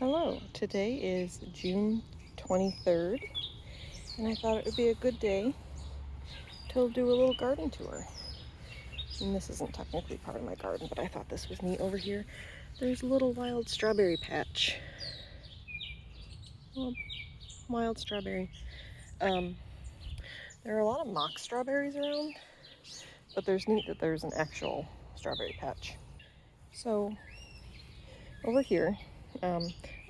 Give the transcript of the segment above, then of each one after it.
Hello, today is June 23rd, and I thought it would be a good day to do a little garden tour. And this isn't technically part of my garden, but I thought this was neat over here. There's a little wild strawberry patch. Well, wild strawberry. There are a lot of mock strawberries around, but there's neat that there's an actual strawberry patch. So over here,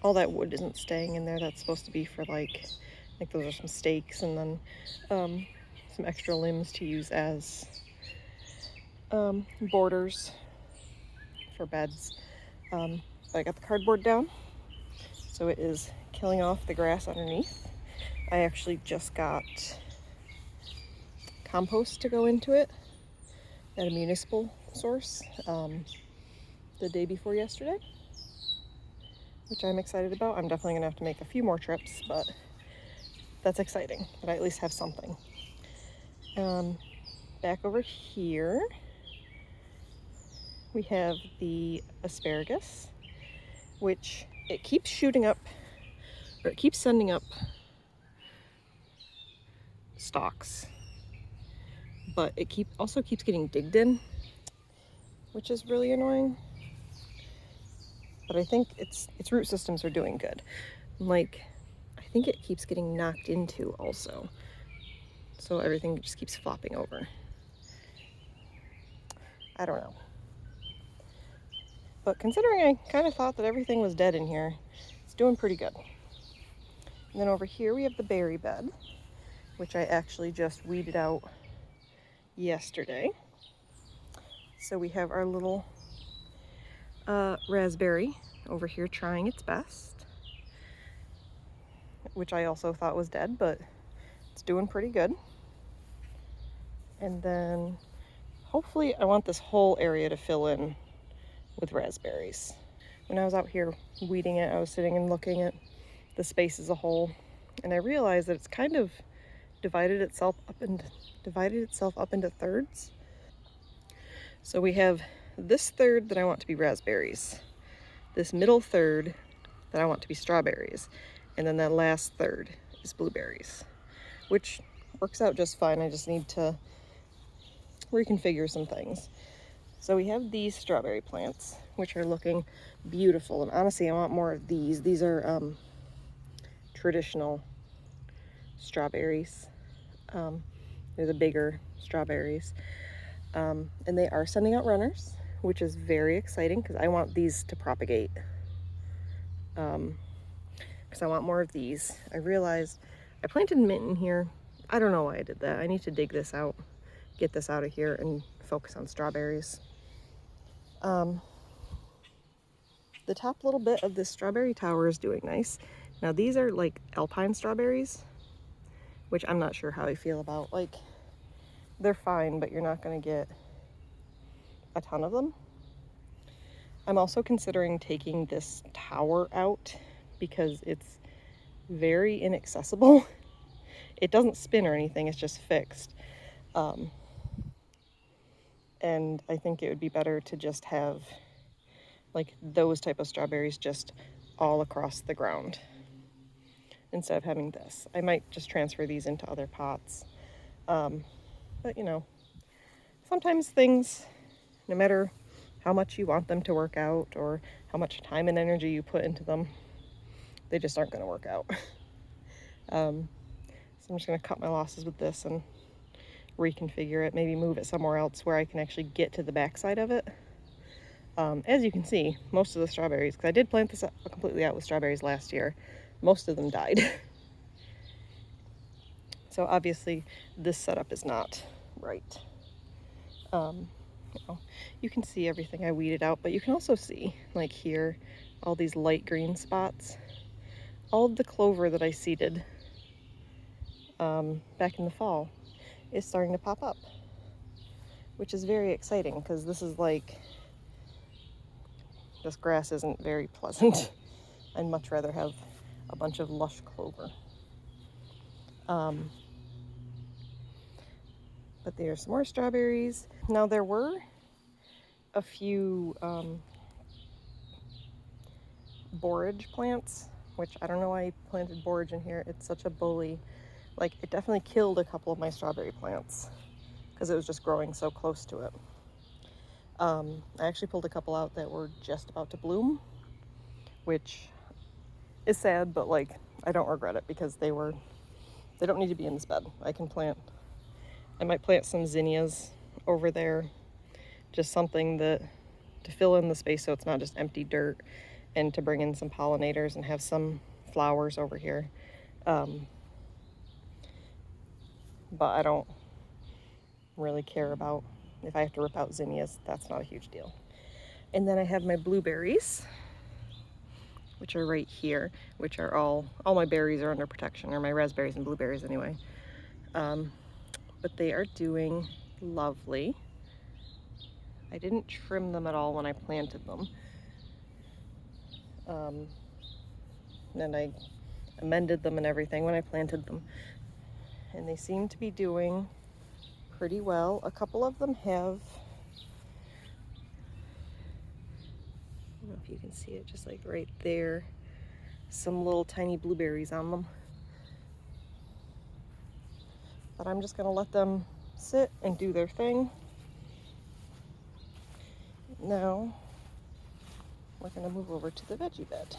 all that wood isn't staying in there. That's supposed to be for like those are some stakes and then some extra limbs to use as borders for beds. But I got the cardboard down, so it is killing off the grass underneath. I actually just got compost to go into it at a municipal source the day before yesterday, which I'm excited about. I'm definitely gonna have to make a few more trips, but that's exciting that I at least have something. Back over here, we have the asparagus, which it keeps shooting up, or it keeps sending up stalks, but it also keeps getting digged in, which is really annoying. But I think its root systems are doing good. Like, I think it keeps getting knocked into also, so everything just keeps flopping over. I don't know. But considering I kind of thought that everything was dead in here, it's doing pretty good. And then over here we have the berry bed, which I actually just weeded out yesterday. So we have our little raspberry over here trying its best, which I also thought was dead, but it's doing pretty good. And then hopefully I want this whole area to fill in with raspberries. When I was out here weeding it, I was sitting and looking at the space as a whole, and I realized that it's kind of divided itself up into thirds. So we have this third that I want to be raspberries, this middle third that I want to be strawberries, and then that last third is blueberries, which works out just fine. I just need to reconfigure some things. So we have these strawberry plants, which are looking beautiful, and honestly I want more of these. These are traditional strawberries. They're the bigger strawberries, and they are sending out runners, which is very exciting because I want these to propagate, because I want more of these. I realized I planted mint in here. I don't know why I did that. I need to dig this out, get this out of here, and focus on strawberries. The top little bit of this strawberry tower is doing nice. Now these are like alpine strawberries, which I'm not sure how I feel about. Like, they're fine, but you're not going to get a ton of them. I'm also considering taking this tower out because it's very inaccessible. It doesn't spin or anything, it's just fixed. And I think it would be better to just have like those type of strawberries just all across the ground instead of having this. I might just transfer these into other pots. But you know, sometimes things, no matter how much you want them to work out or how much time and energy you put into them, they just aren't going to work out. So I'm just going to cut my losses with this and reconfigure it, maybe move it somewhere else where I can actually get to the backside of it. As you can see, most of the strawberries, because I did plant this completely out with strawberries last year, most of them died. So obviously this setup is not right. You can see everything I weeded out, but you can also see, like here, all these light green spots. All of the clover that I seeded back in the fall is starting to pop up, which is very exciting because this grass isn't very pleasant. I'd much rather have a bunch of lush clover. But there's some more strawberries. Now there were a few borage plants, which I don't know why I planted borage in here. It's such a bully. Like, it definitely killed a couple of my strawberry plants because it was just growing so close to it. I actually pulled a couple out that were just about to bloom, which is sad, but like, I don't regret it because they don't need to be in this bed. I might plant some zinnias over there, just something that to fill in the space so it's not just empty dirt, and to bring in some pollinators and have some flowers over here. But I don't really care about if I have to rip out zinnias. That's not a huge deal. And then I have my blueberries, which are right here, which are all my berries are under protection, or my raspberries and blueberries anyway. But they are doing lovely. I didn't trim them at all when I planted them. And I amended them and everything when I planted them. And they seem to be doing pretty well. A couple of them have, I don't know if you can see it, just like right there, some little tiny blueberries on them. But I'm just gonna let them sit and do their thing. Now, we're gonna move over to the veggie bed.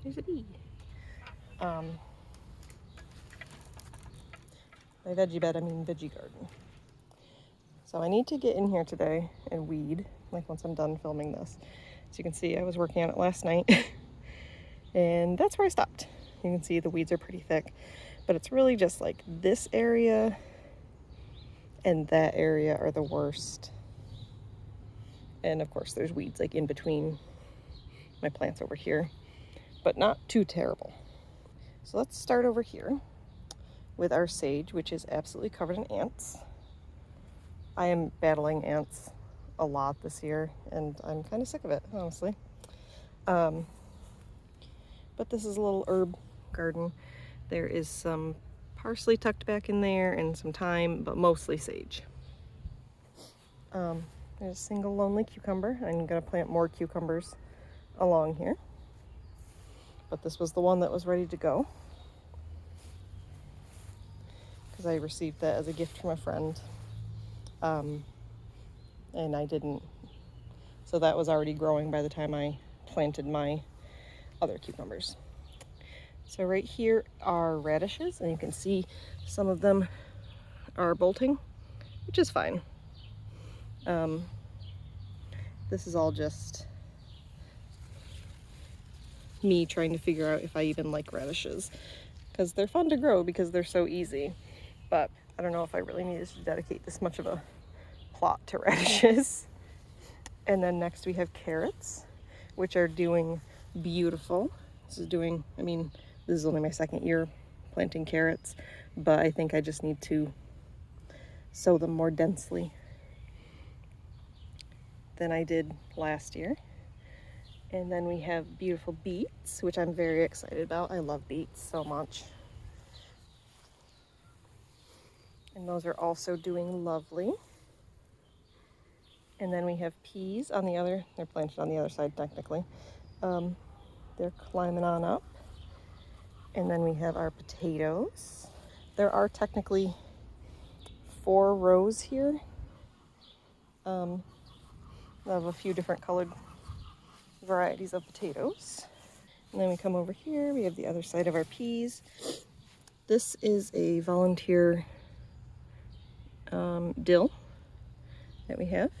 There's a bee. By veggie bed, I mean veggie garden. So I need to get in here today and weed, like once I'm done filming this. As you can see, I was working on it last night and that's where I stopped. You can see the weeds are pretty thick, but it's really just like this area and that area are the worst. And of course there's weeds like in between my plants over here, but not too terrible. So let's start over here with our sage, which is absolutely covered in ants. I am battling ants a lot this year, and I'm kind of sick of it, honestly. But this is a little herb garden. There is some parsley tucked back in there and some thyme, but mostly sage. There's a single lonely cucumber. I'm gonna plant more cucumbers along here, but this was the one that was ready to go because I received that as a gift from a friend. And I didn't, so that was already growing by the time I planted my other cucumbers. So right here are radishes, and you can see some of them are bolting, which is fine. This is all just me trying to figure out if I even like radishes, because they're fun to grow because they're so easy, but I don't know if I really needed to dedicate this much of a plot to radishes. And then next we have carrots, which are doing beautiful. This is only my second year planting carrots, but I think I just need to sow them more densely than I did last year. And then we have beautiful beets, which I'm very excited about. I love beets so much. And those are also doing lovely. And then we have peas on the other, they're planted on the other side technically. They're climbing on up. And then we have our potatoes. There are technically 4 rows here of a few different colored varieties of potatoes. And then we come over here, we have the other side of our peas. This is a volunteer dill that we have.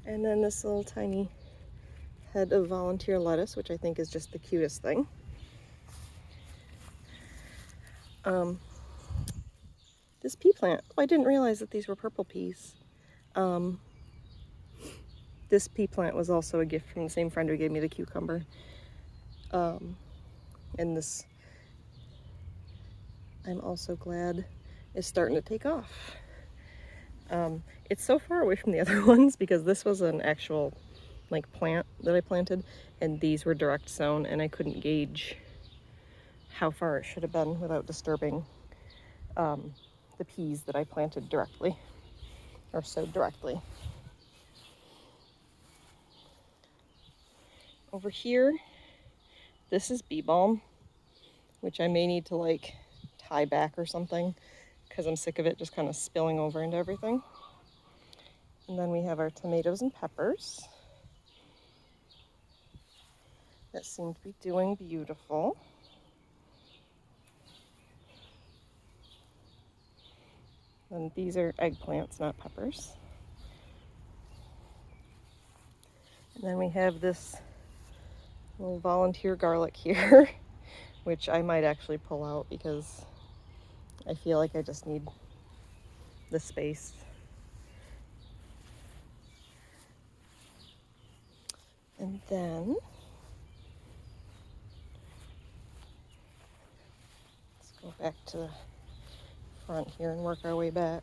And then this little tiny head of volunteer lettuce, which I think is just the cutest thing. This pea plant, I didn't realize that these were purple peas. This pea plant was also a gift from the same friend who gave me the cucumber. And this, I'm also glad, is starting to take off. It's so far away from the other ones because this was an actual like plant that I planted, and these were direct sown, and I couldn't gauge how far it should have been without disturbing the peas that I planted directly. or sowed directly. Over here, this is bee balm, which I may need to like tie back or something because I'm sick of it just kind of spilling over into everything. And then we have our tomatoes and peppers that seem to be doing beautiful. And these are eggplants, not peppers. And then we have this little volunteer garlic here, which I might actually pull out because I feel like I just need the space. And then let's go back to the front here and work our way back.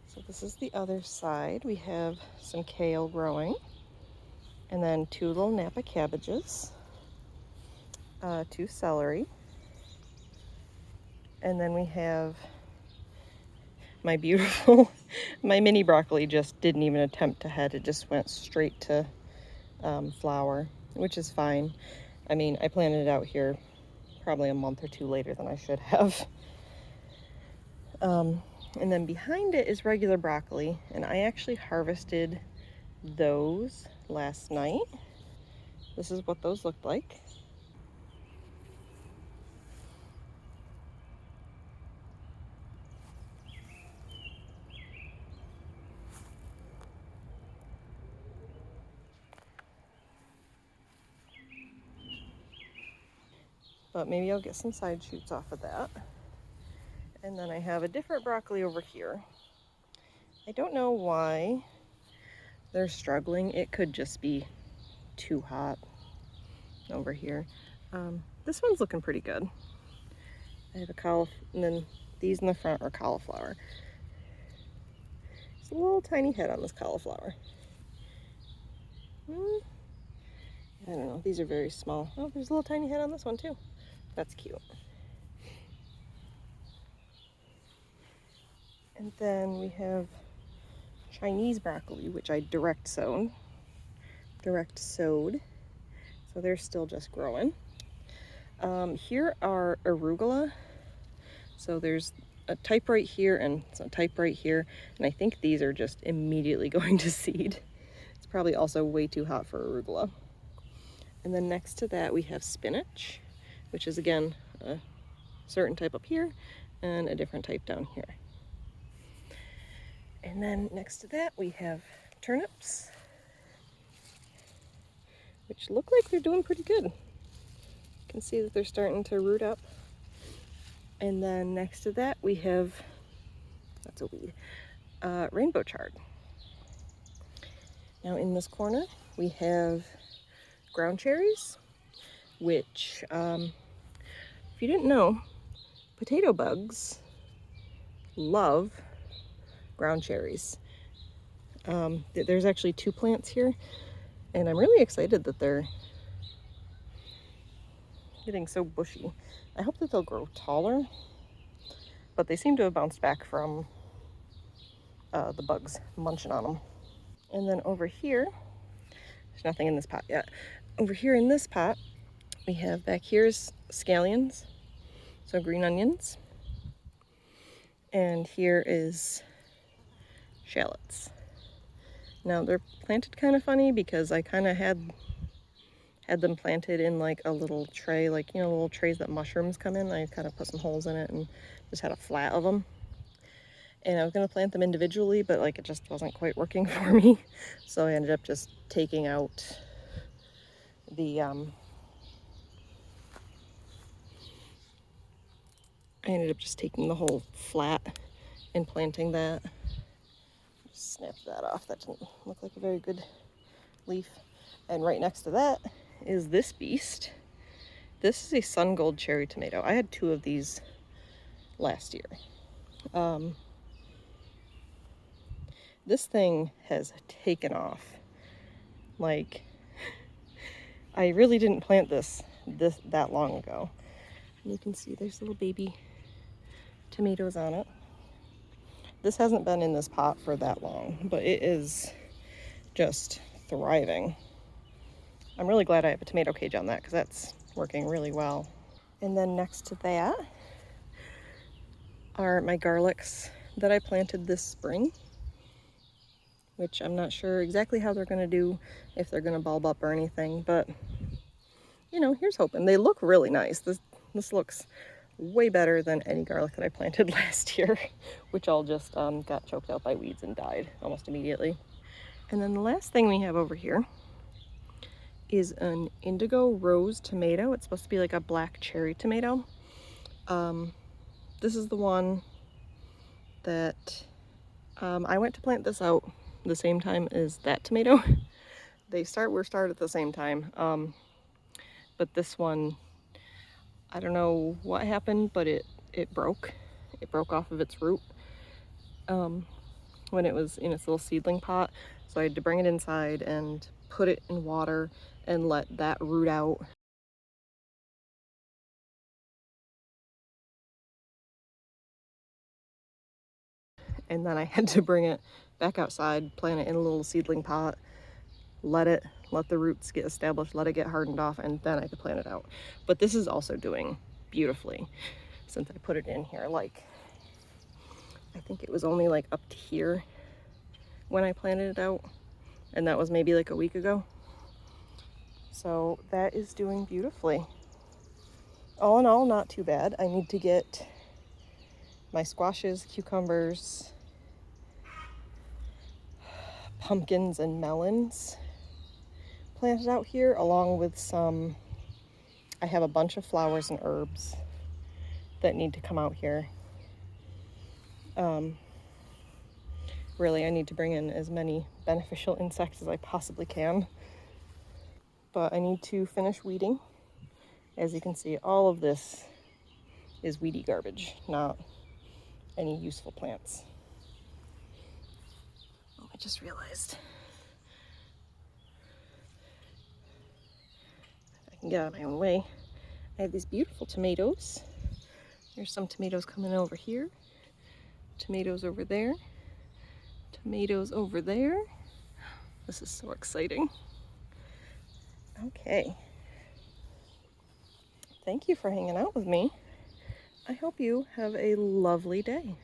So this is the other side. We have some kale growing, and then 2 little Napa cabbages, 2 celery, and then we have my beautiful, my mini broccoli just didn't even attempt to head. It just went straight to flower, which is fine. I mean, I planted it out here probably a month or 2 later than I should have. And then behind it is regular broccoli, and I actually harvested those last night. This is what those looked like. But maybe I'll get some side shoots off of that. And then I have a different broccoli over here. I don't know why they're struggling. It could just be too hot over here. This one's looking pretty good. I have a cauliflower, and then these in the front are cauliflower. It's a little tiny head on this cauliflower. I don't know, these are very small. Oh, there's a little tiny head on this one too. That's cute. And then we have Chinese broccoli, which I direct sowed. So they're still just growing. Here are arugula. So there's a type right here and a type right here, and I think these are just immediately going to seed. It's probably also way too hot for arugula. And then next to that we have spinach, which is again a certain type up here and a different type down here. And then next to that we have turnips, which look like they're doing pretty good. You can see that they're starting to root up. And then next to that we have, that's a weed, rainbow chard. Now in this corner we have ground cherries, which if you didn't know, potato bugs love ground cherries. There's actually 2 plants here, and I'm really excited that they're getting so bushy. I hope that they'll grow taller, but they seem to have bounced back from the bugs munching on them. And then over here, there's nothing in this pot yet. Over here in this pot, we have back here's scallions, so green onions. And here is shallots. Now they're planted kind of funny because I kind of had them planted in like a little tray, like, you know, little trays that mushrooms come in. I kind of put some holes in it and just had a flat of them. And I was going to plant them individually, but like it just wasn't quite working for me. So I ended up just taking out the, I ended up just taking the whole flat and planting that. Just snap that off. That doesn't look like a very good leaf. And right next to that is this beast. This is a sun gold cherry tomato. I had 2 of these last year. This thing has taken off. Like, I really didn't plant this that long ago. And you can see there's little baby tomatoes on it. This hasn't been in this pot for that long, but it is just thriving. I'm really glad I have a tomato cage on that because that's working really well. And then next to that are my garlics that I planted this spring, which I'm not sure exactly how they're going to do, if they're going to bulb up or anything, but you know, here's hoping. They look really nice. This looks way better than any garlic that I planted last year, which all just got choked out by weeds and died almost immediately. And then the last thing we have over here is an indigo rose tomato. It's supposed to be like a black cherry tomato. This is the one that I went to plant this out the same time as that tomato. We're started at the same time. But this one, I don't know what happened, but it broke. It broke off of its root when it was in its little seedling pot. So I had to bring it inside and put it in water and let that root out. And then I had to bring it back outside, plant it in a little seedling pot, let the roots get established, let it get hardened off, and then I could plant it out. But this is also doing beautifully since I put it in here. Like, I think it was only like up to here when I planted it out, and that was maybe like a week ago. So that is doing beautifully. All in all, not too bad. I need to get my squashes, cucumbers, pumpkins, and melons planted out here, along with some, I have a bunch of flowers and herbs that need to come out here. Really, I need to bring in as many beneficial insects as I possibly can. But I need to finish weeding. As you can see, all of this is weedy garbage, not any useful plants. Oh, I just realized I can get out of my own way. I have these beautiful tomatoes. There's some tomatoes coming over here, tomatoes over there, tomatoes over there. This is so exciting. Okay. Thank you for hanging out with me. I hope you have a lovely day.